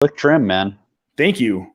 Look trim, man. Thank you.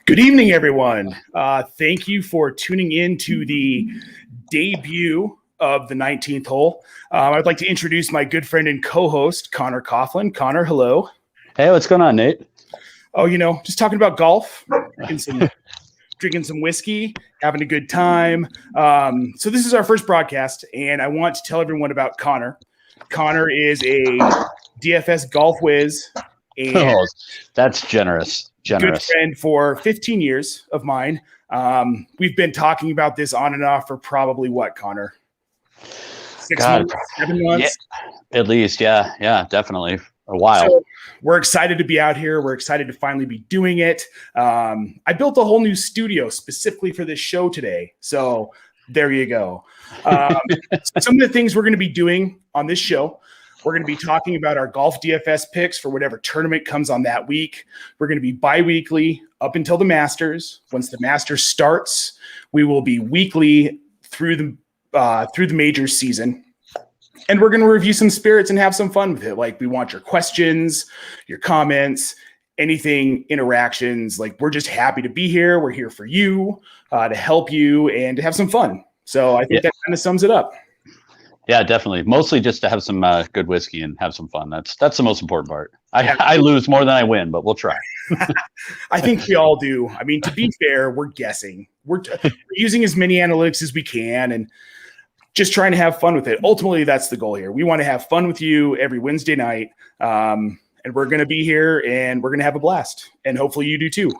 Good evening, everyone. Thank you for tuning in to the debut of the 19th hole. I'd like to introduce my good friend and co-host, Conor Coughlin. Conor, hello. Hey, what's going on, Nate? Oh, just talking about golf, drinking some whiskey, having a good time. So this is our first broadcast, and I want to tell everyone about Conor. Conor is a DFS golf whiz. And that's generous. Good friend for 15 years of mine. We've been talking about this on and off for probably what, Conor? 6 months, 7 months? Yeah, at least, yeah, definitely. A while. So we're excited to be out here. We're excited to finally be doing it. I built a whole new studio specifically for this show today. So there you go. Some of the things we're going to be doing on this show. We're going to be talking about our golf DFS picks for whatever tournament comes on that week. We're going to be bi-weekly up until the Masters. Once the Masters starts, we will be weekly through the majors season. And we're going to review some spirits and have some fun with it. Like, we want your questions, your comments, anything, interactions. Like, we're just happy to be here. We're here for you, to help you, and to have some fun. So I think that kind of sums it up. Yeah, definitely. Mostly just to have some good whiskey and have some fun. That's the most important part. I lose more than I win, but we'll try. I think we all do. I mean, to be fair, we're guessing. We're using as many analytics as we can and just trying to have fun with it. Ultimately, that's the goal here. We want to have fun with you every Wednesday night, and we're going to be here, and we're going to have a blast, and hopefully you do too.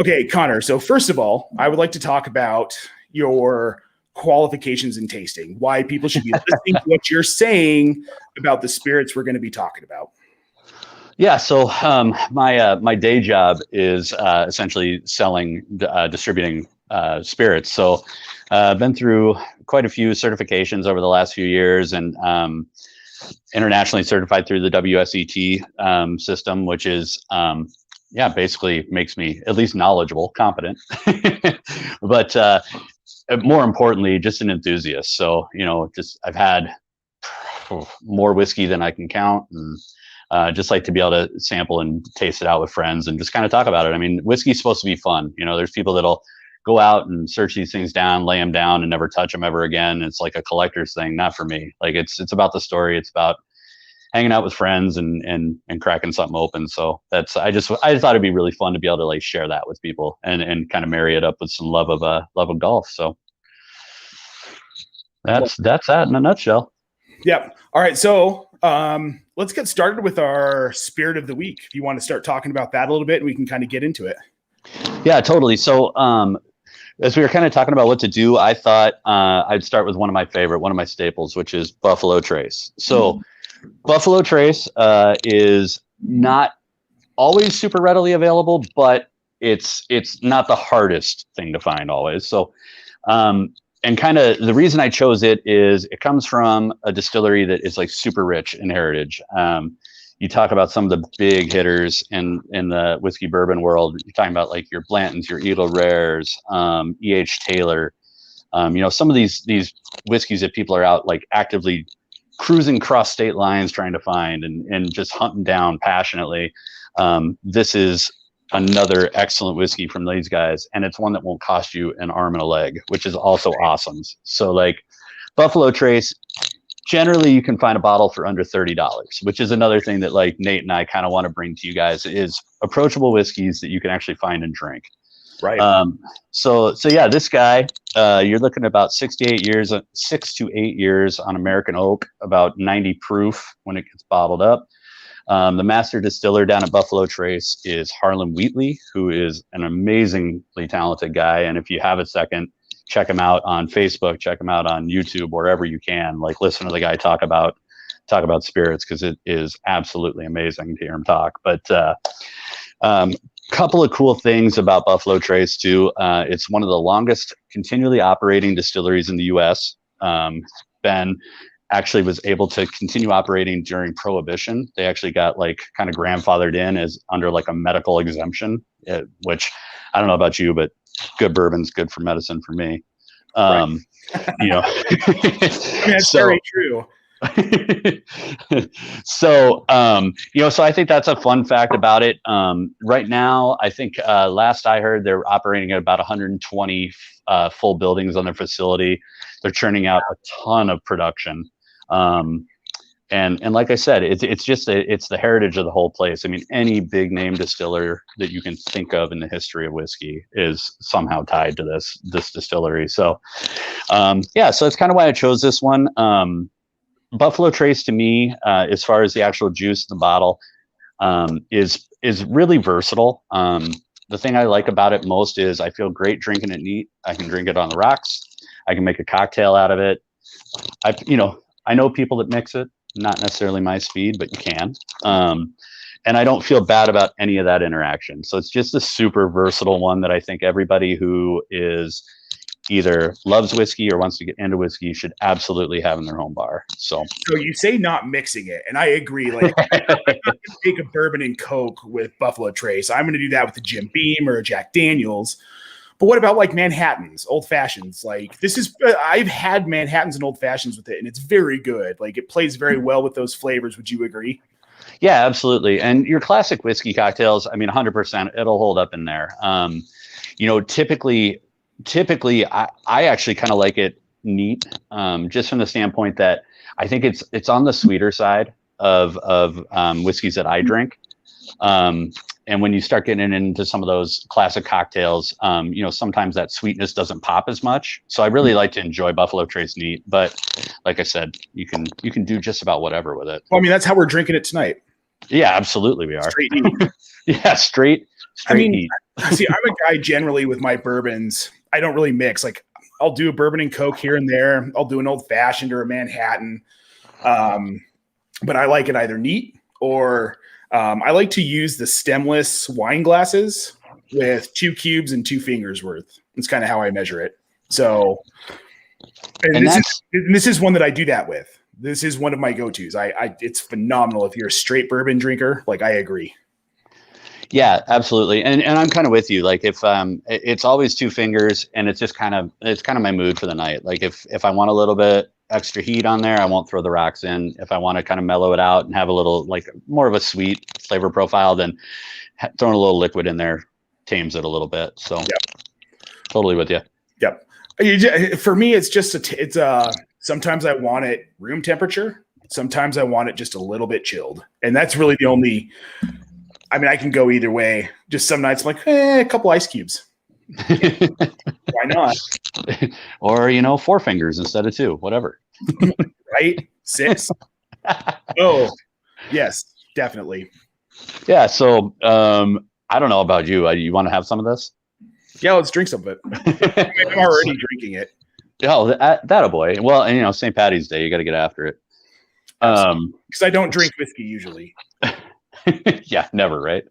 Okay, Conor. So first of all, I would like to talk about your qualifications and tasting, why people should be listening to what you're saying about the spirits we're going to be talking about. Yeah, so my day job is essentially distributing spirits. So I've been through quite a few certifications over the last few years, and internationally certified through the WSET system, which is basically makes me at least knowledgeable, competent, but more importantly, just an enthusiast. So, I've had more whiskey than I can count, and just like to be able to sample and taste it out with friends and just kind of talk about it. I mean, whiskey's supposed to be fun. There's people that'll go out and search these things down, lay them down, and never touch them ever again. It's like a collector's thing. Not for me. Like, it's about the story. It's about hanging out with friends and cracking something open. So I thought it'd be really fun to be able to like share that with people and kind of marry it up with some love of golf. So that's that in a nutshell. Yep. All right. So let's get started with our spirit of the week. If you want to start talking about that a little bit, we can kind of get into it. Yeah, totally. So as we were kind of talking about what to do, I thought I'd start with one of my staples, which is Buffalo Trace. So Buffalo Trace is not always super readily available, but it's not the hardest thing to find always. So, and kind of the reason I chose it is it comes from a distillery that is like super rich in heritage. You talk about some of the big hitters in the whiskey bourbon world. You're talking about like your Blantons, your Eagle Rares, E.H. Taylor. Some of these whiskeys that people are out like actively cruising across state lines trying to find and just hunting down passionately. This is another excellent whiskey from these guys, and it's one that won't cost you an arm and a leg, which is also awesome. So like Buffalo Trace, generally you can find a bottle for under $30, which is another thing that like Nate and I kind of want to bring to you guys, is approachable whiskeys that you can actually find and drink. Right. So yeah, this guy, you're looking at about 6 to 8 years on American oak, about 90 proof when it gets bottled up. The master distiller down at Buffalo Trace is Harlan Wheatley, who is an amazingly talented guy. And if you have a second, check him out on Facebook, check him out on YouTube, wherever you can. Like, listen to the guy talk about spirits, because it is absolutely amazing to hear him talk. But couple of cool things about Buffalo Trace too. It's one of the longest continually operating distilleries in the U.S. Ben actually was able to continue operating during Prohibition. They actually got like kind of grandfathered in as under like a medical exemption, which I don't know about you, but good bourbon's good for medicine for me. Right. You know, I mean, that's very true. So you know, so I think that's a fun fact about it. Right now, I think last I heard, they're operating at about 120 full buildings on their facility. They're churning out a ton of production. And like I said, it's just it's the heritage of the whole place. I mean, any big name distiller that you can think of in the history of whiskey is somehow tied to this distillery. So yeah, so that's kind of why I chose this one. Buffalo Trace, to me, as far as the actual juice in the bottle, is really versatile. The thing I like about it most is I feel great drinking it neat. I can drink it on the rocks. I can make a cocktail out of it. I know people that mix it, not necessarily my speed, but you can. And I don't feel bad about any of that interaction. So it's just a super versatile one that I think everybody who is either loves whiskey or wants to get into whiskey should absolutely have in their home bar. So you say not mixing it, and I agree. Like, I'm not gonna take a bourbon and Coke with Buffalo Trace. I'm going to do that with a Jim Beam or a Jack Daniels. But what about like Manhattans, old fashions? Like, this is I've had Manhattans and old fashions with it, and it's very good. Like, it plays very well with those flavors. Would you agree? Yeah, absolutely. And your classic whiskey cocktails, I mean, 100%, it'll hold up in there. You know, typically I actually kind of like it neat, just from the standpoint that I think it's on the sweeter side of whiskeys that I drink. And when you start getting into some of those classic cocktails, you know, sometimes that sweetness doesn't pop as much. So I really like to enjoy Buffalo Trace neat, but like I said, you can do just about whatever with it. Well, I mean, that's how we're drinking it tonight. Yeah, absolutely, we are. Straight neat. Yeah, straight neat. See, I'm a guy generally with my bourbons. I don't really mix. Like, I'll do a bourbon and Coke here and there. I'll do an old fashioned or a Manhattan. But I like it either neat or I like to use the stemless wine glasses with 2 cubes and 2 fingers worth. That's kind of how I measure it. So, and this is one that I do that with. This is one of my go-tos. It's phenomenal. If you're a straight bourbon drinker, like, I agree. Yeah, absolutely. And I'm kind of with you. Like, if it's always 2 fingers, and it's just kind of my mood for the night. Like, if I want a little bit extra heat on there, I won't throw the rocks in. If I want to kind of mellow it out and have a little, like, more of a sweet flavor profile, then throwing a little liquid in there tames it a little bit. So yep. Totally with you. Yep. For me, it's just sometimes I want it room temperature. Sometimes I want it just a little bit chilled. And that's really the only, I mean, I can go either way. Just some nights I'm like, a couple ice cubes. Why not? Or, 4 fingers instead of 2, whatever. Right? 6. Oh, yes, definitely. Yeah. So, I don't know about you. You want to have some of this? Yeah, let's drink some of it. I'm already drinking it. Oh, that a boy. Well, and St. Patty's Day, you got to get after it. Because I don't drink whiskey usually. Yeah, never, right?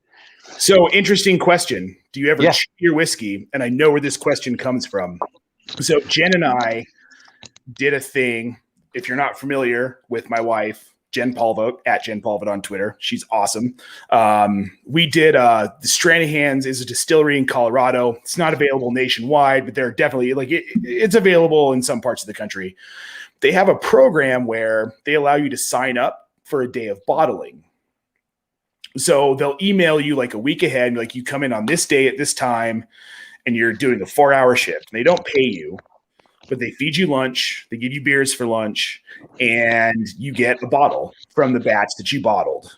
So, interesting question. Do you ever cheat your whiskey? And I know where this question comes from. So, Jen and I did a thing. If you're not familiar with my wife, Jen Polvogt, at Jen Polvogt on Twitter. She's awesome. We did the Stranahan's is a distillery in Colorado. It's not available nationwide, but they're definitely it's available in some parts of the country. They have a program where they allow you to sign up for a day of bottling. So they'll email you like a week ahead, and like, you come in on this day at this time, and you're doing a 4-hour shift. And they don't pay you, but they feed you lunch. They give you beers for lunch, and you get a bottle from the batch that you bottled.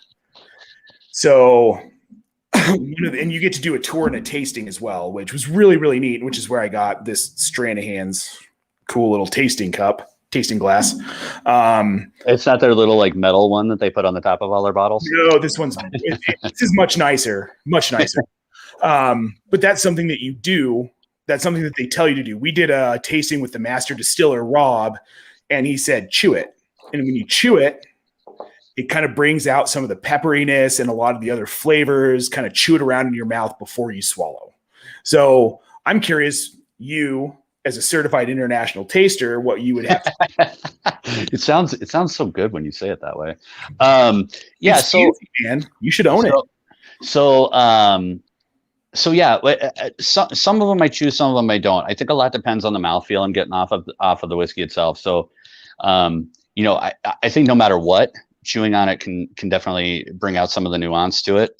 So, and you get to do a tour and a tasting as well, which was really, really neat, which is where I got this Stranahan's cool little tasting glass. It's not their little like metal one that they put on the top of all their bottles. No, this is much nicer, much nicer. But that's something that you do. That's something that they tell you to do. We did a tasting with the master distiller, Rob, and he said, chew it. And when you chew it, it kind of brings out some of the pepperiness and a lot of the other flavors, kind of chew it around in your mouth before you swallow. So I'm curious, you as a certified international taster, what you would have to It sounds so good when you say it that way. Yeah. It's fancy, man, you should own it. So yeah, some of them I choose, some of them I don't. I think a lot depends on the mouthfeel and getting off of the whiskey itself. So, I think no matter what, chewing on it can definitely bring out some of the nuance to it.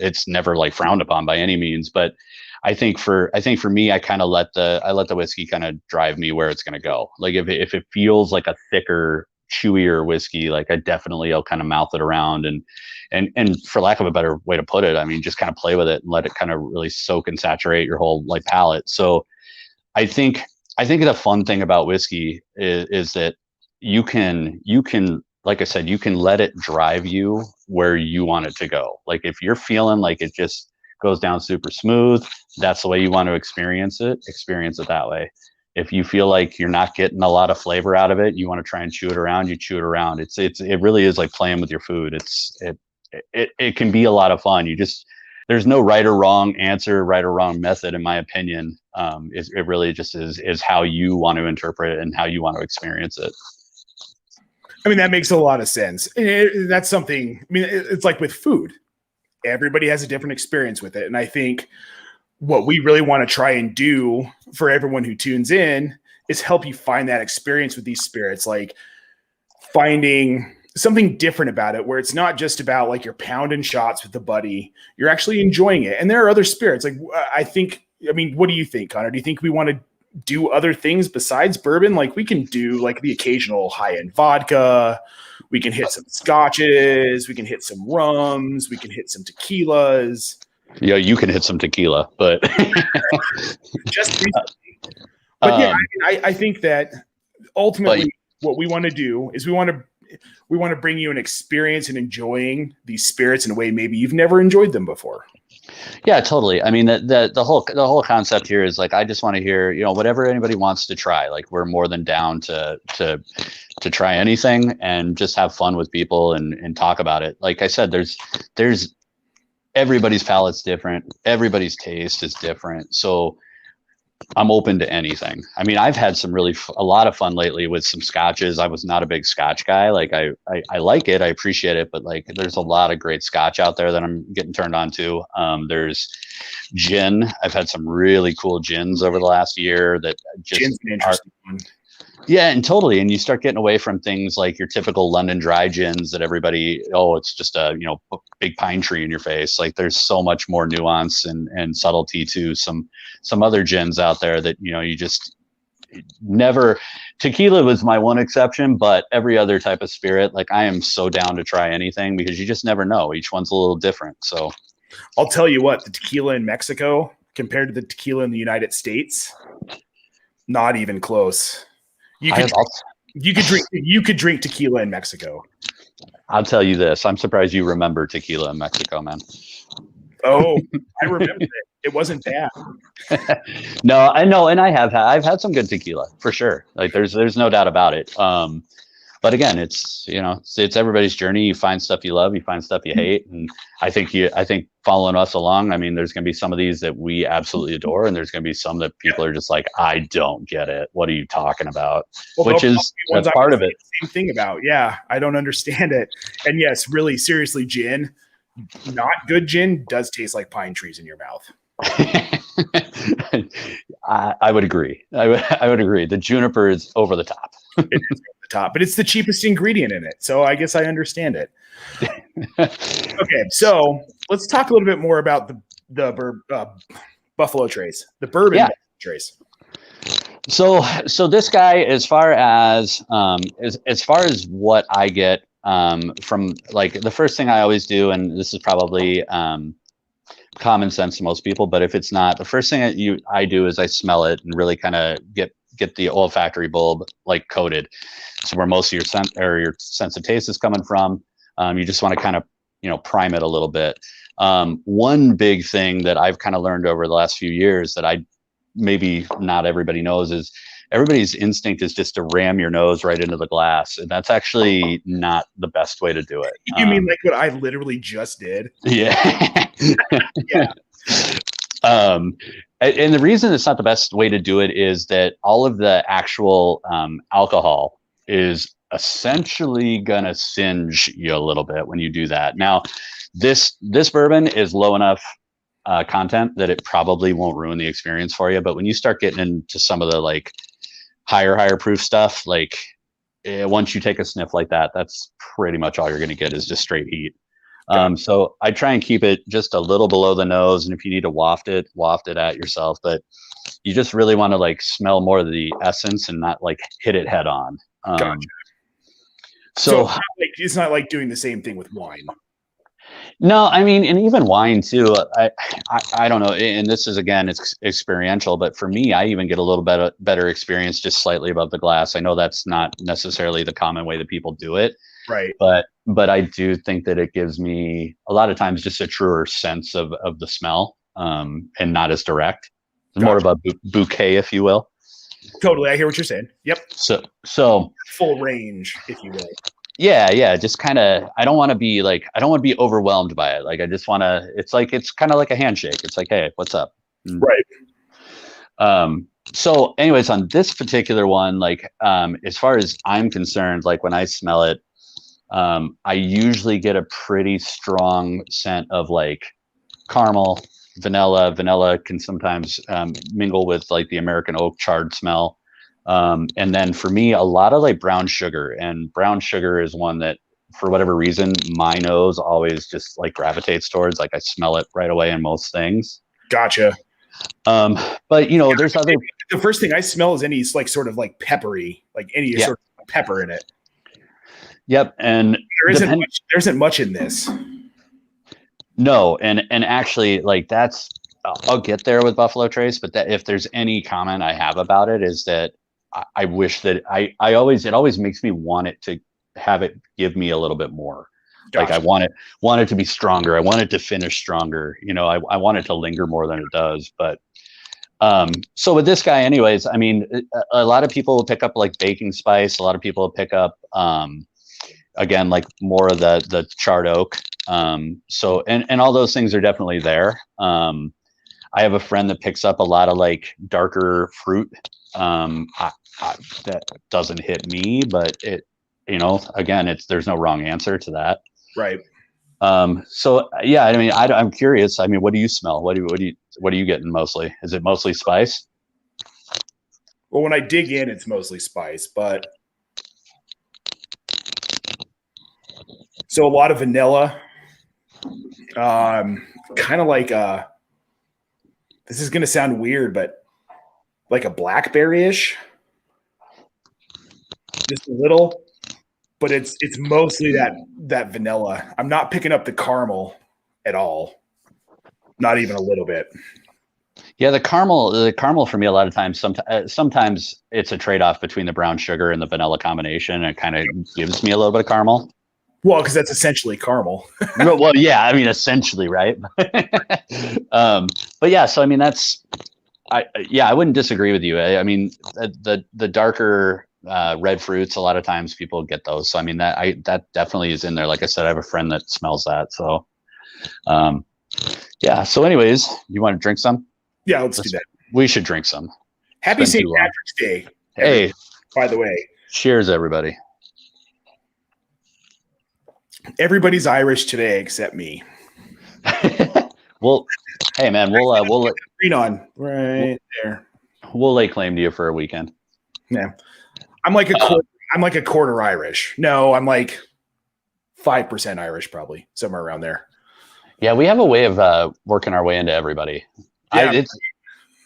It's never like frowned upon by any means, but I think for me, I kind of let the whiskey kind of drive me where it's going to go. Like if it feels like a thicker, chewier whiskey, like I'll kind of mouth it around and for lack of a better way to put it, I mean, just kind of play with it and let it kind of really soak and saturate your whole like palate. So I think the fun thing about whiskey is that you can, like I said, you can let it drive you where you want it to go. Like if you're feeling like it just goes down super smooth, that's the way you want to experience it that way. If you feel like you're not getting a lot of flavor out of it, you want to try and chew it around, you chew it around. It really is like playing with your food. It can be a lot of fun. There's no right or wrong answer, right or wrong method, in my opinion. It really just is how you want to interpret it and how you want to experience it. I mean, that makes a lot of sense. That's something, I mean, it's like with food. Everybody has a different experience with it. And I think what we really want to try and do for everyone who tunes in is help you find that experience with these spirits, like finding something different about it, where it's not just about like you're pounding shots with the buddy, you're actually enjoying it. And there are other spirits. Like, what do you think, Connor? Do you think we want to do other things besides bourbon? Like we can do like the occasional high-end vodka, we can hit some scotches, we can hit some rums, we can hit some tequilas. Yeah, you can hit some tequila, but just recently. But yeah, I think that ultimately what we want to do is we want to bring you an experience in enjoying these spirits in a way maybe you've never enjoyed them before. Yeah, totally. I mean, the whole concept here is like, I just want to hear, whatever anybody wants to try. Like we're more than down to try anything and just have fun with people and talk about it. Like I said, there's everybody's palate's different. Everybody's taste is different. So I'm open to anything. I mean, I've had a lot of fun lately with some scotches. I was not a big scotch guy. Like I like it. I appreciate it. But like, there's a lot of great scotch out there that I'm getting turned on to. There's gin. I've had some really cool gins over the last year that just Gin's an interesting one. Yeah, and totally. And you start getting away from things like your typical London dry gins that everybody, it's just a big pine tree in your face. Like there's so much more nuance and subtlety to some other gins out there that you just never. Tequila was my one exception, but every other type of spirit, like I am so down to try anything because you just never know. Each one's a little different. So I'll tell you what, the tequila in Mexico compared to the tequila in the United States, not even close. You could drink tequila in Mexico. I'll tell you this. I'm surprised you remember tequila in Mexico, man. Oh, I remember it. It wasn't bad. No, I know. And I've had some good tequila for sure. Like there's no doubt about it. But again, it's everybody's journey. You find stuff you love, you find stuff you hate. And I think following us along, I mean, there's going to be some of these that we absolutely adore. And there's going to be some that people are just like, I don't get it. What are you talking about? Well, that's part of it. Same thing about, yeah, I don't understand it. And yes, really seriously, gin, not good gin does taste like pine trees in your mouth. I would agree. I would agree. The juniper is over the top. It is over the top, but it's the cheapest ingredient in it. So I guess I understand it. Okay, so let's talk a little bit more about the Buffalo Trace, the bourbon Trace. So this guy, as far as what I get from, like, the first thing I always do, and this is probably common sense to most people, but if it's not, the first thing I do is I smell it and really kind of get the olfactory bulb like coated. So where most of your sense of taste is coming from, you just want to kind of, prime it a little bit. One big thing that I've kind of learned over the last few years that maybe not everybody knows is everybody's instinct is just to ram your nose right into the glass. And that's actually not the best way to do it. You mean like what I literally just did? Yeah. Yeah. And the reason it's not the best way to do it is that all of the actual alcohol is essentially gonna singe you a little bit when you do that. Now, this bourbon is low enough content that it probably won't ruin the experience for you. But when you start getting into some of the like higher proof stuff, like once you take a sniff like that, that's pretty much all you're going to get is just straight heat. So I try and keep it just a little below the nose. And if you need to waft it at yourself, but you just really want to like smell more of the essence and not like hit it head on. Gotcha. So it's not like doing the same thing with wine. No, I mean, and even wine too. I don't know. And this is, again, it's experiential, but for me, I even get a little better experience just slightly above the glass. I know that's not necessarily the common way that people do it, right? But I do think that it gives me a lot of times just a truer sense of the smell, and not as direct. It's more of a bouquet, if you will. Totally, I hear what you're saying. Yep. So full range, if you will. Yeah. Just kind of, I don't want to be overwhelmed by it. Like, I just want to, it's kind of like a handshake. It's like, hey, what's up? Right. So anyways, on this particular one, like, as far as I'm concerned, like when I smell it, I usually get a pretty strong scent of like caramel, vanilla. Vanilla can sometimes mingle with like the American oak charred smell. And then for me, a lot of like brown sugar, and brown sugar is one that for whatever reason, my nose always just like gravitates towards. Like I smell it right away in most things. Gotcha. But there's other. The first thing I smell is any like sort of like peppery, like any sort of pepper in it. Yep, and there isn't much in this. No, and actually, like that's, I'll get there with Buffalo Trace, but that if there's any comment I have about it is that I wish that it always makes me want it to have it give me a little bit more. Gotcha. Like I want it to be stronger. I want it to finish stronger. I want it to linger more than it does. But so with this guy, anyways, I mean, a lot of people will pick up like baking spice. A lot of people will pick up, again, like more of the charred oak. So and all those things are definitely there. I have a friend that picks up a lot of like darker fruit. That doesn't hit me, but it, again, there's no wrong answer to that. Right. So yeah, I mean, I'm curious. I mean, what do you smell? What are you getting mostly? Is it mostly spice? Well, when I dig in, it's mostly spice, but so a lot of vanilla, kind of like this is going to sound weird, but like a blackberry-ish, just a little, but it's mostly that vanilla. I'm not picking up the caramel at all, not even a little bit. Yeah, the caramel for me, a lot of times, sometimes it's a trade-off between the brown sugar and the vanilla combination. And it kind of gives me a little bit of caramel. Well, because that's essentially caramel. Well, yeah, I mean, essentially, right? But yeah, so I mean, I wouldn't disagree with you. I mean, the darker red fruits, a lot of times people get those. So I mean, that definitely is in there. Like I said, I have a friend that smells that. So, yeah. So, anyways, you want to drink some? Yeah, let's do that. We should drink some. Happy St. Patrick's Day. Hey, by the way. Cheers, everybody. Everybody's Irish today except me. Well, hey man, we'll green on right there. We'll lay claim to you for a weekend. Yeah, I'm like a quarter Irish. No, I'm like 5% Irish, probably somewhere around there. Yeah, we have a way of working our way into everybody. Yeah.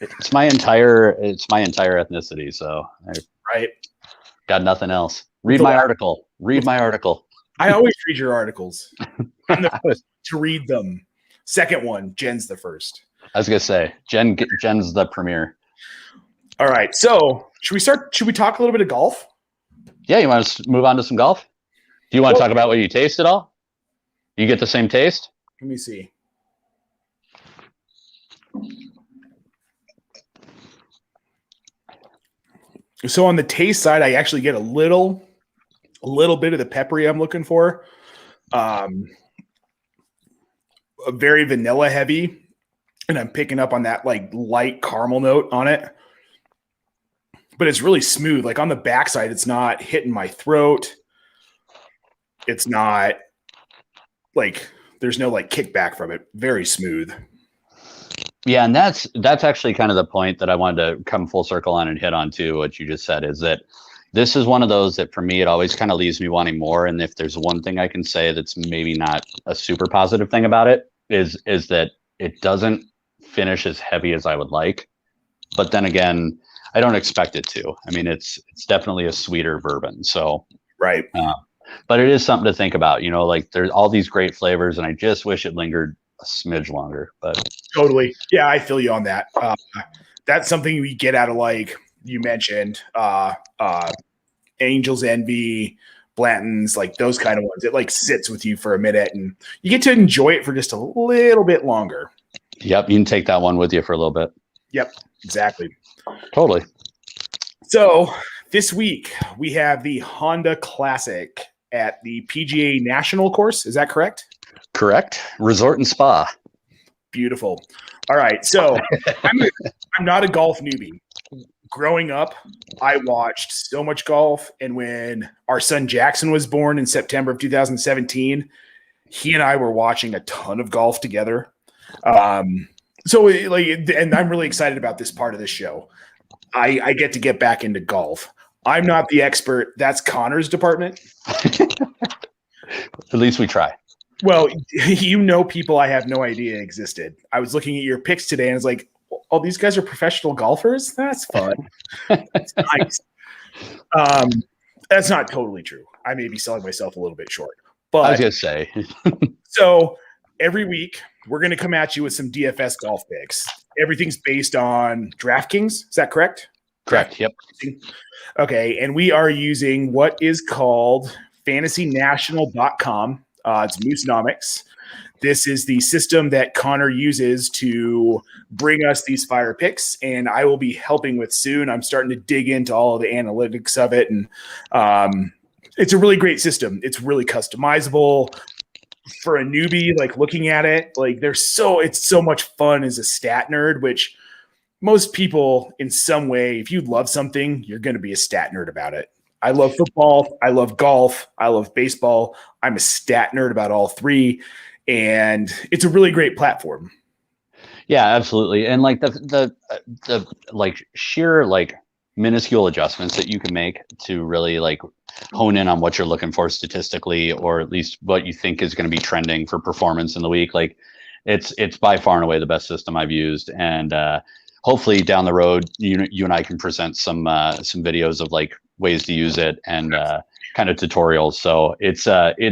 It's my entire ethnicity, so I Right. got nothing else. Read my article. Read my article. I always read your articles. I'm the first to read them. Second one, Jen's the first. I was gonna say Jen's the premier. All right, so should we talk a little bit of golf? Yeah, you want to move on to some golf? Do you want to talk about what you taste at all? You get the same taste? Let me see. So on the taste side, I actually get a little bit of the peppery I'm looking for. A very vanilla heavy, and I'm picking up on that like light caramel note on it. But it's really smooth. Like on the backside, it's not hitting my throat. It's not like there's no like kickback from it. Very smooth. Yeah, and that's actually kind of the point that I wanted to come full circle on and hit on too. What you just said is that this is one of those that for me, it always kind of leaves me wanting more. And if there's one thing I can say that's maybe not a super positive thing about it is that it doesn't finish as heavy as I would like. But then again, I don't expect it to. I mean, it's definitely a sweeter bourbon. So right. But it is something to think about. You know, like there's all these great flavors, and I just wish it lingered a smidge longer. But totally, yeah, I feel you on that. That's something we get out of, like you mentioned, Angel's Envy, Blanton's, like those kind of ones. It like sits with you for a minute, and you get to enjoy it for just a little bit longer. Yep, you can take that one with you for a little bit. Yep, exactly. Totally. So this week we have the Honda Classic at the PGA National course. Is that correct? Correct. Resort and spa. Beautiful. All right. So I'm not a golf newbie. Growing up, I watched so much golf. And when our son Jackson was born in September of 2017, he and I were watching a ton of golf together. And I'm really excited about this part of the show. I get to get back into golf. I'm not the expert. That's Connor's department. At least we try. Well, people I have no idea existed. I was looking at your picks today and I was like, oh, these guys are professional golfers? That's fun. That's nice. That's not totally true. I may be selling myself a little bit short. But I was going to say. So every week, we're going to come at you with some DFS golf picks. Everything's based on DraftKings. Is that correct? Correct. Yep. Okay. And we are using what is called fantasynational.com. It's Moosenomics. This is the system that Connor uses to bring us these fire picks, and I will be helping with soon. I'm starting to dig into all of the analytics of it, and it's a really great system. It's really customizable for a newbie. Like looking at it, like it's so much fun as a stat nerd, which most people in some way, if you love something, you're going to be a stat nerd about it. I love football. I love golf. I love baseball. I'm a stat nerd about all three. And it's a really great platform. Yeah, absolutely. And like the like sheer like minuscule adjustments that you can make to really like hone in on what you're looking for statistically, or at least what you think is going to be trending for performance in the week. Like it's by far and away the best system I've used. And hopefully down the road, you and I can present some videos of like ways to use it and kind of tutorials. So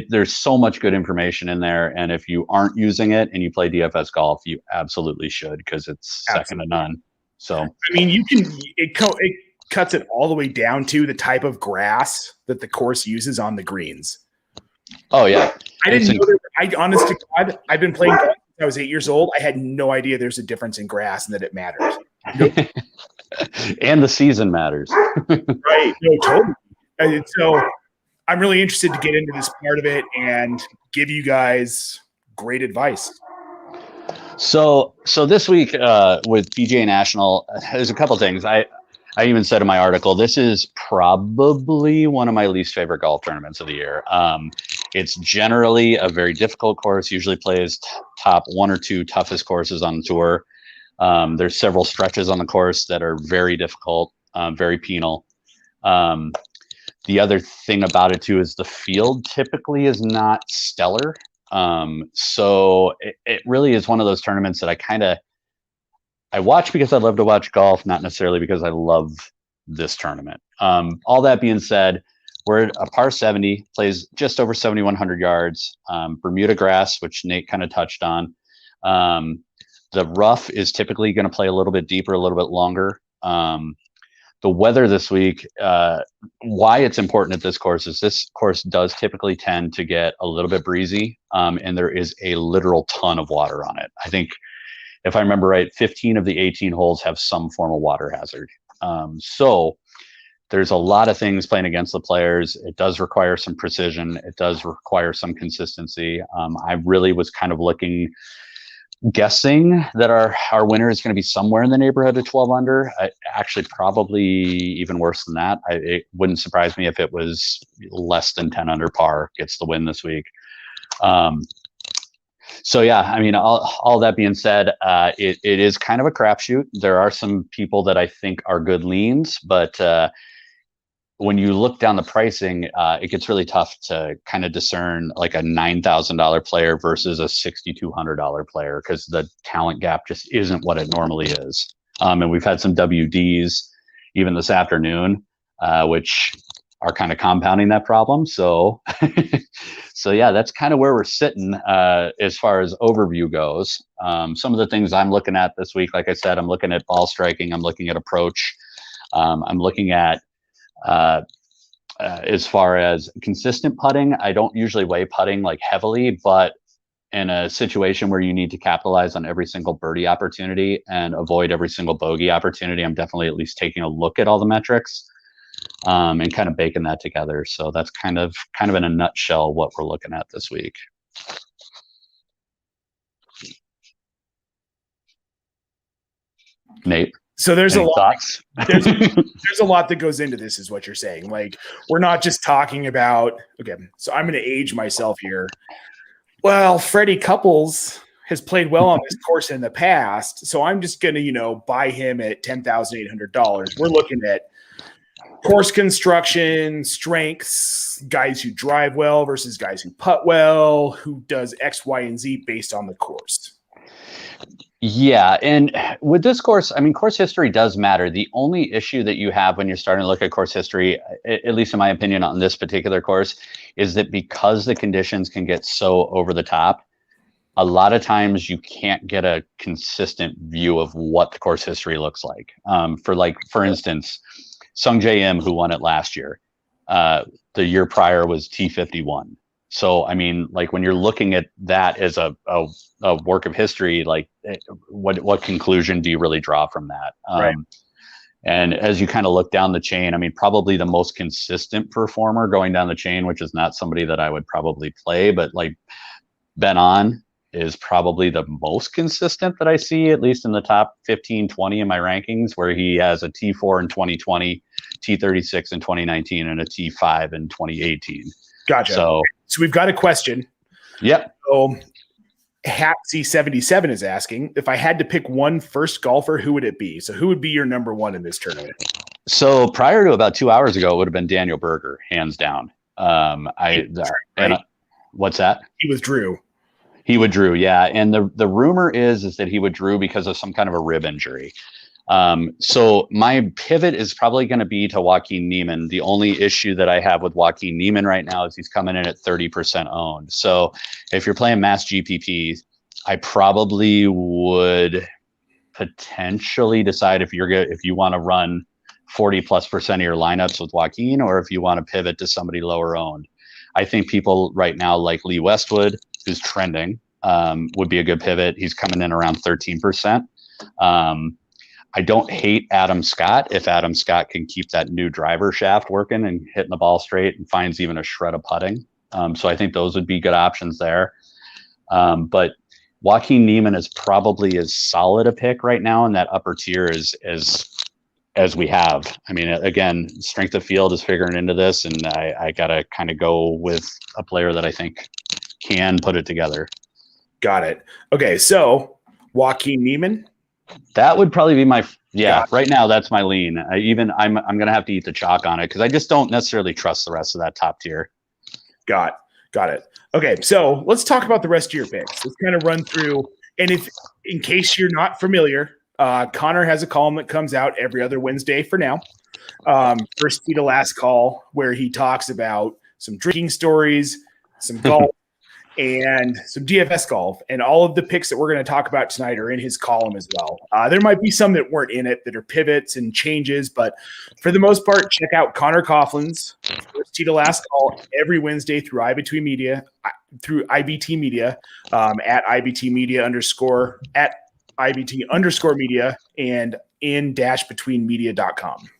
there's so much good information in there. And if you aren't using it and you play DFS golf, you absolutely should, because it's second to none. So, I mean, it cuts it all the way down to the type of grass that the course uses on the greens. Oh yeah. I didn't know that. Honest to God, I've been playing golf since I was 8 years old. I had no idea there's a difference in grass and that it matters. Nope. And the season matters. Right. No, totally. And so I'm really interested to get into this part of it and give you guys great advice. So this week with PGA National, there's a couple things. I even said in my article, this is probably one of my least favorite golf tournaments of the year. It's generally a very difficult course, usually plays top one or two toughest courses on the tour. There's several stretches on the course that are very difficult, very penal. The other thing about it too is the field typically is not stellar. So it really is one of those tournaments that I watch because I love to watch golf, not necessarily because I love this tournament. All that being said, we're at a par 70, plays just over 7,100 yards. Bermuda grass, which Nate kind of touched on. The rough is typically going to play a little bit deeper, a little bit longer. The weather this week, why it's important at this course is this course does typically tend to get a little bit breezy, and there is a literal ton of water on it. I think, if I remember right, 15 of the 18 holes have some form of water hazard. So there's a lot of things playing against the players. It does require some precision. It does require some consistency. I really was kind of guessing that our winner is going to be somewhere in the neighborhood of 12 under. Actually, probably even worse than that. It wouldn't surprise me if it was less than 10 under par gets the win this week. So yeah, I mean, all that being said, it is kind of a crapshoot. There are some people that I think are good leans, but when you look down the pricing, it gets really tough to kind of discern like a $9,000 player versus a $6,200 player, because the talent gap just isn't what it normally is. And we've had some WDs even this afternoon, which are kind of compounding that problem. So, so yeah, that's kind of where we're sitting as far as overview goes. Some of the things I'm looking at this week, like I said, I'm looking at ball striking, I'm looking at approach, I'm looking at as far as consistent putting. I don't usually weigh putting like heavily, but in a situation where you need to capitalize on every single birdie opportunity and avoid every single bogey opportunity, I'm definitely at least taking a look at all the metrics and kind of baking that together. So that's kind of in a nutshell what we're looking at this week. Nate? So there's Any a lot. Thoughts? There's a lot that goes into this, is what you're saying. Like, we're not just talking about. Okay, so I'm going to age myself here. Well, Freddie Couples has played well on this course in the past, so I'm just going to, buy him at $10,800. We're looking at course construction, strengths, guys who drive well versus guys who putt well, who does X, Y, and Z based on the course. Yeah, and with this course, I mean, course history does matter. The only issue that you have when you're starting to look at course history, at least in my opinion on this particular course, is that because the conditions can get so over the top, a lot of times you can't get a consistent view of what the course history looks like. For instance, Sung Jae Im, who won it last year, the year prior was T51. So, I mean, like when you're looking at that as a work of history, like what conclusion do you really draw from that? Right. And as you kind of look down the chain, I mean, probably the most consistent performer going down the chain, which is not somebody that I would probably play, but like Ben On is probably the most consistent that I see, at least in the top 15, 20 in my rankings, where he has a T4 in 2020, T36 in 2019, and a T5 in 2018. Gotcha. So we've got a question. Yep. So Hatsy77 is asking, if I had to pick one first golfer, who would it be? So who would be your number one in this tournament? So prior to about 2 hours ago, it would have been Daniel Berger, hands down. What's that? He withdrew. He withdrew, yeah. And the rumor is that he withdrew because of some kind of a rib injury. So my pivot is probably going to be to Joaquin Niemann. The only issue that I have with Joaquin Niemann right now is he's coming in at 30% owned. So if you're playing mass GPP, I probably would potentially decide if you want to run 40+% of your lineups with Joaquin, or if you want to pivot to somebody lower owned. I think people right now like Lee Westwood, who's trending, would be a good pivot. He's coming in around 13%. I don't hate Adam Scott if Adam Scott can keep that new driver shaft working and hitting the ball straight and finds even a shred of putting. So I think those would be good options there. But Joaquin Niemann is probably as solid a pick right now in that upper tier as we have. I mean, again, strength of field is figuring into this, and I got to kind of go with a player that I think can put it together. Got it. Okay, so Joaquin Niemann, That would probably be my Yeah. Right now, that's my lean. I'm gonna have to eat the chalk on it because I just don't necessarily trust the rest of that top tier. Got it. Okay, so let's talk about the rest of your picks. Let's kind of run through. And if, in case you're not familiar, Connor has a column that comes out every other Wednesday for now. First tee to last call, where he talks about some drinking stories, some golf, and some DFS golf. And all of the picks that we're going to talk about tonight are in his column as well. There might be some that weren't in it that are pivots and changes, but for the most part, check out Conor Coughlin's First Tee to Last Call every Wednesday through IBT Media, at IBT Media _ at IBT _ media and in -betweenmedia.com.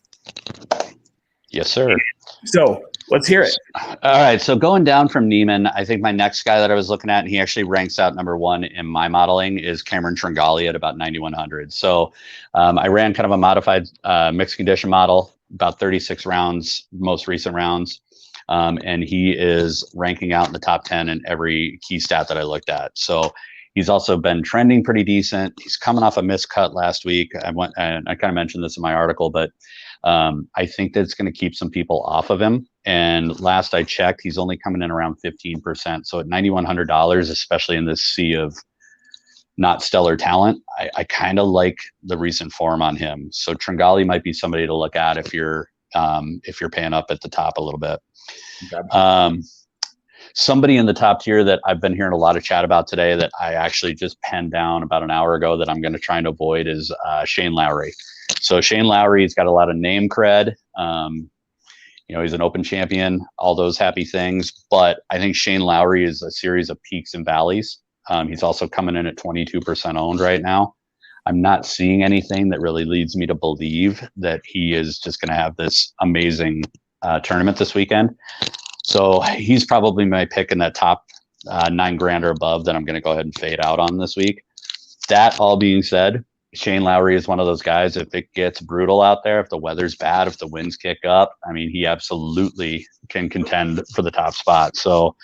Yes, sir. So let's hear it. All right. So going down from Neiman, I think my next guy that I was looking at, and he actually ranks out number one in my modeling, is Cameron Tringali at about 9,100. So I ran kind of a modified mixed condition model, about 36 rounds, most recent rounds. And he is ranking out in the top 10 in every key stat that I looked at. So he's also been trending pretty decent. He's coming off a miscut last week. I kind of mentioned this in my article, but I think that it's going to keep some people off of him. And last I checked, he's only coming in around 15%. So at $9,100, especially in this sea of not stellar talent, I kind of like the recent form on him. So Tringali might be somebody to look at if you're paying up at the top a little bit. Okay. Somebody in the top tier that I've been hearing a lot of chat about today that I actually just penned down about an hour ago that I'm going to try and avoid is Shane Lowry. So Shane Lowry's got a lot of name cred. He's an Open champion, all those happy things. But I think Shane Lowry is a series of peaks and valleys. He's also coming in at 22% owned right now. I'm not seeing anything that really leads me to believe that he is just going to have this amazing tournament this weekend. So he's probably my pick in that top $9,000 or above that I'm going to go ahead and fade out on this week. That all being said, Shane Lowry is one of those guys, if it gets brutal out there, if the weather's bad, if the winds kick up, I mean, he absolutely can contend for the top spot. So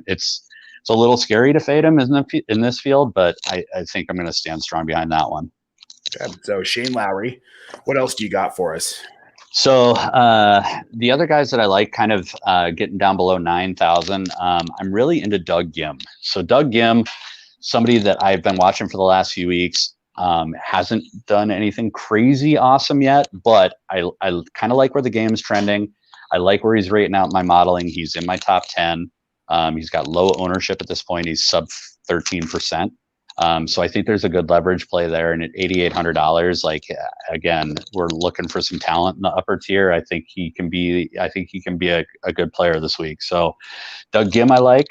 it's a little scary to fade him in this field, but I think I'm going to stand strong behind that one. Okay. So Shane Lowry, what else do you got for us? So the other guys that I like kind of getting down below 9,000, I'm really into Doug Gim. So Doug Gim, somebody that I've been watching for the last few weeks, hasn't done anything crazy awesome yet, but I kind of like where the game's trending. I like where he's rating out my modeling. He's in my top 10. He's got low ownership at this point. He's sub 13%. So I think there's a good leverage play there. And at $8,800, like, again, we're looking for some talent in the upper tier. I think he can be a good player this week. So Doug Gim, I like.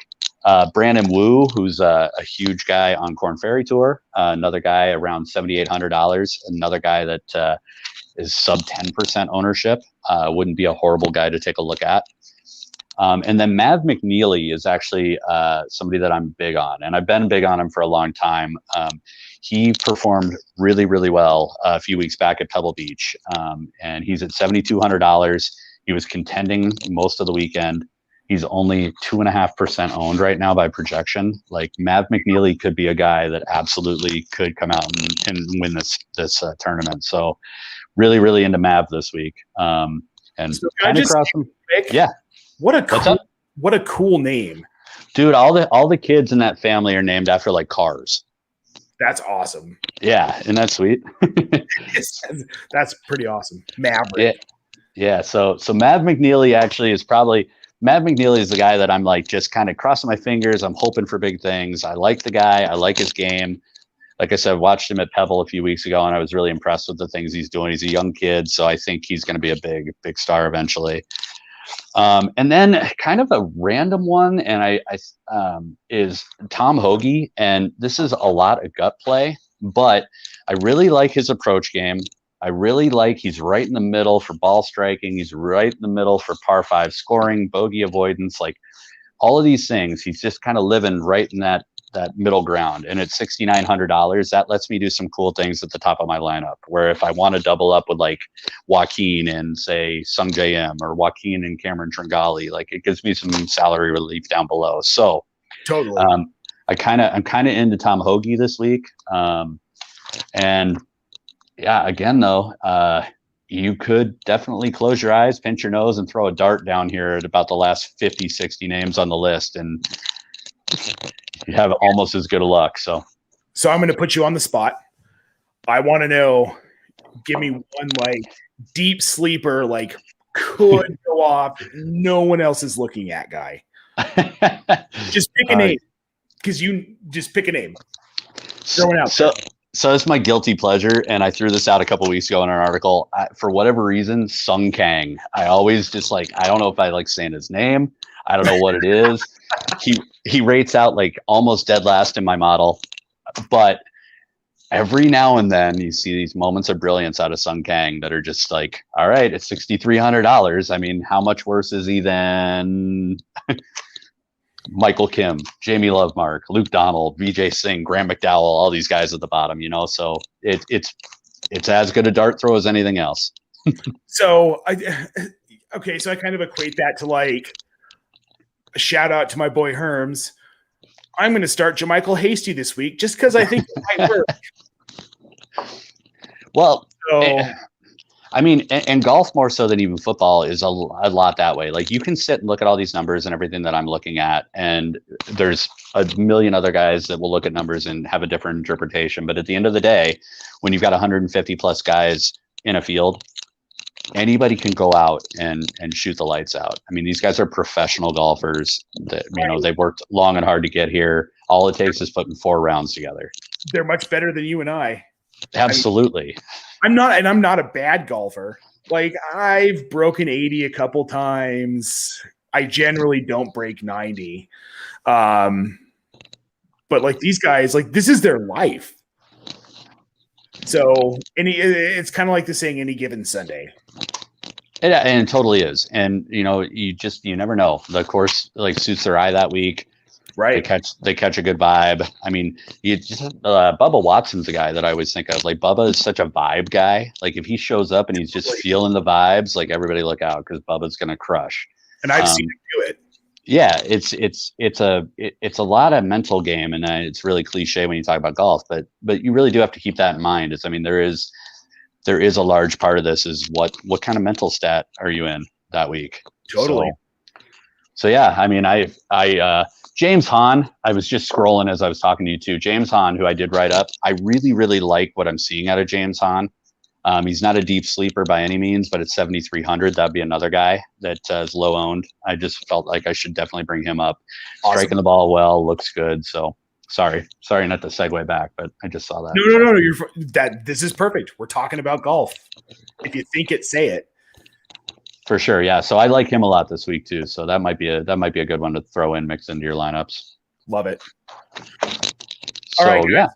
Brandon Wu, who's a huge guy on Korn Ferry Tour, another guy around $7,800, another guy that is sub 10% ownership, wouldn't be a horrible guy to take a look at. And then Mav McNeely is actually somebody that I'm big on, and I've been big on him for a long time. He performed really, really well a few weeks back at Pebble Beach, and he's at $7,200. He was contending most of the weekend. He's only 2.5% owned right now by projection. Like, Mav McNeely could be a guy that absolutely could come out and win this tournament. So really, really into Mav this week. And so kind of cross him. Yeah. What a cool name. Dude, all the kids in that family are named after like cars. That's awesome. Yeah, isn't that sweet? That's pretty awesome. Maverick. Yeah. So Mav McNeely actually is probably Mav McNeely is the guy that I'm like just kind of crossing my fingers. I'm hoping for big things. I like the guy. I like his game. Like I said, watched him at Pebble a few weeks ago, and I was really impressed with the things he's doing. He's a young kid, so I think he's going to be a big star eventually. And then kind of a random one, and I is Tom Hoagie, and this is a lot of gut play, but I really like his approach game. I really like he's right in the middle for ball striking. He's right in the middle for par 5 scoring, bogey avoidance, like all of these things. He's just kind of living right in that middle ground. And at $6,900, that lets me do some cool things at the top of my lineup, where if I want to double up with like Joaquin and say Sung JM or Joaquin and Cameron Tringali, like it gives me some salary relief down below. So totally. I'm kind of into Tom Hoagie this week. And yeah, again, though, you could definitely close your eyes, pinch your nose, and throw a dart down here at about the last 50, 60 names on the list, and you have almost as good a luck. So I'm going to put you on the spot. I want to know, give me one like deep sleeper, like could go off, no one else is looking at guy. Just pick a name, because you just pick a name. Throw it out. So it's my guilty pleasure, and I threw this out a couple weeks ago in an article. For whatever reason, Sung Kang. I always just like, I don't know if I like saying his name. I don't know what it is. He rates out like almost dead last in my model, but every now and then you see these moments of brilliance out of Sung Kang that are just like, all right, it's $6,300. I mean, how much worse is he than Michael Kim, Jamie Lovemark, Luke Donald, Vijay Singh, Graham McDowell, all these guys at the bottom, you know, so it's as good a dart throw as anything else. So I kind of equate that to like a shout out to my boy Herms. I'm going to start Jermichael Hasty this week just because I think it might work. Well, I mean, and golf more so than even football is a lot that way. Like you can sit and look at all these numbers and everything that I'm looking at, and there's a million other guys that will look at numbers and have a different interpretation. But at the end of the day, when you've got 150 plus guys in a field, anybody can go out and shoot the lights out. I mean, these guys are professional golfers that, you know, they've worked long and hard to get here. All it takes is putting 4 rounds together. They're much better than you and I. Absolutely. I'm not a bad golfer. Like I've broken 80 a couple times. I generally don't break 90. But like these guys, like this is their life. So it's kind of like the saying, any given Sunday. And it totally is. And, you know, you never know. The course like suits their eye that week. Right. They catch a good vibe. I mean, you just Bubba Watson's a guy that I always think of. Like Bubba is such a vibe guy. Like if he shows up and he's just feeling the vibes, like everybody look out because Bubba's going to crush. And I've seen him do it. Yeah, it's a lot of mental game, and it's really cliche when you talk about golf, but you really do have to keep that in mind. I mean, there is a large part of this is what kind of mental stat are you in that week? Totally. So yeah, I mean, I James Hahn, I was just scrolling as I was talking to you too. James Hahn, who I did write up, I really, really like what I'm seeing out of James Hahn. He's not a deep sleeper by any means, but at 7,300, that'd be another guy that is low owned. I just felt like I should definitely bring him up. Awesome. Striking the ball well, looks good. So sorry not to segue back, but I just saw that. No. This is perfect. We're talking about golf. If you think it, say it. For sure, yeah. So I like him a lot this week too. So that might be a good one to throw in, mix into your lineups. Love it. All right, yeah.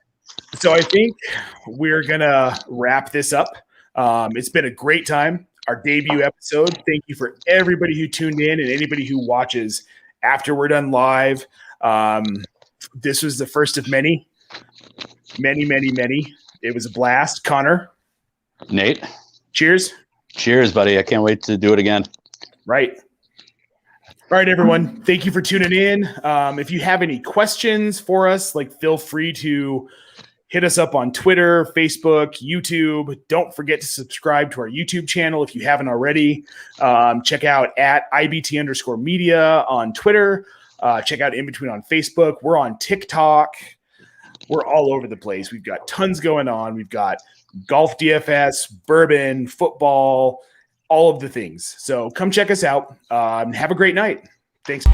So I think we're gonna wrap this up. It's been a great time. Our debut episode. Thank you for everybody who tuned in and anybody who watches after we're done live. This was the first of many. It was a blast. Connor, Nate, cheers. Cheers, buddy. I can't wait to do it again. Right. All right, everyone. Thank you for tuning in. If you have any questions for us, like feel free to hit us up on Twitter, Facebook, YouTube. Don't forget to subscribe to our YouTube channel if you haven't already. Check out at IBT_media on Twitter. Check out In Between on Facebook. We're on TikTok. We're all over the place. We've got tons going on. We've got golf DFS, bourbon, football, all of the things. So come check us out. Have a great night. Thanks.